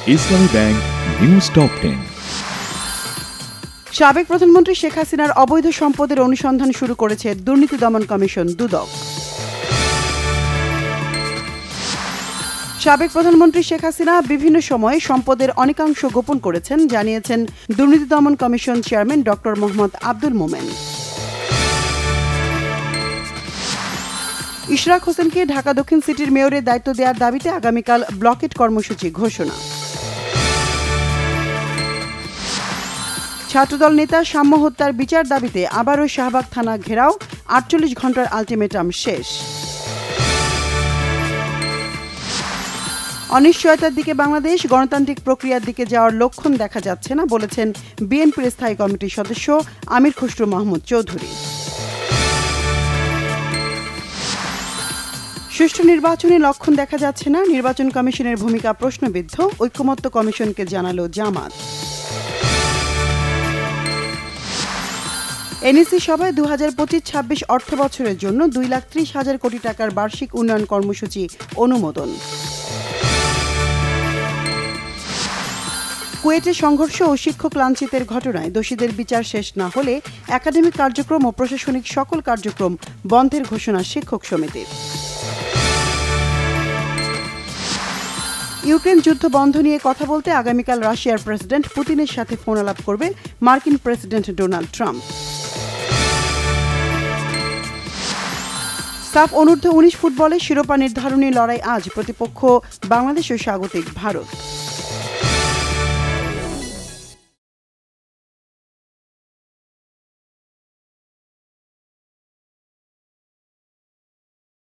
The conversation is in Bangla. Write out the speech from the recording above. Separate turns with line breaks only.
ইসলামী ব্যাংক নিউজ টপ 10।
সাবেক প্রধানমন্ত্রী শেখ হাসিনার অবৈধ সম্পদের অনুসন্ধান শুরু করেছে দুর্নীতি দমন কমিশন দুদক। সাবেক প্রধানমন্ত্রী শেখ হাসিনা বিভিন্ন সময়ে সম্পদের অনেকাংশ গোপন করেছেন জানিয়েছেন দুর্নীতি দমন commission chairman doctor Mohammad Abdul Momen. Ishraq হোসেনকে ঢাকা দক্ষিণ সিটির মেয়রের দায়িত্ব দেওয়ার দাবিতে আগামীকাল ব্লকেট কর্মসূচি ঘোষণা। ছাত্রদল নেতা সাম্য হত্যার বিচার দাবিতে আবারও শাহবাগ থানা ঘেরাও, ৪৮ ঘণ্টার আলটিমেটাম শেষ। অনিশ্চয়তার দিকে বাংলাদেশ, গণতান্ত্রিক প্রক্রিয়ার দিকে যাওয়ার লক্ষণ দেখা যাচ্ছে না বলেছেন বিএনপির স্থায়ী কমিটির সদস্য আমির খসরু মাহমুদ চৌধুরী। সুষ্ঠু নির্বাচনে লক্ষণ দেখা যাচ্ছে না, নির্বাচন কমিশনের ভূমিকা প্রশ্নবিদ্ধ, ঐকমত্য কমিশনকে জানালো জামাত। এনইসি সভায় 2025-26 অর্থ বছরের জন্য 2,30,000 কোটি টাকার বার্ষিক উন্নয়ন কর্মসূচি অনুমোদন। কুয়েটে সংঘর্ষ ও শিক্ষক লাঞ্ছিতের ঘটনায় দোষীদের বিচার শেষ না হলে একাডেমিক কার্যক্রম ও প্রশাসনিক সকল কার্যক্রম বন্ধের ঘোষণা শিক্ষক সমিতির। ইউক্রেন যুদ্ধ বন্ধ নিয়ে কথা বলতে আগামীকাল রাশিয়ার প্রেসিডেন্ট পুতিনের সাথে ফোন আলাপ করবে মার্কিন প্রেসিডেন্ট ডোনাল্ড ট্রাম্প। সাফ অনূর্ধ্ব 19 ফুটবলে শিরোপা নির্ধারণী লড়াই আজ, প্রতিপক্ষ বাংলাদেশ ও স্বাগতিক ভারত।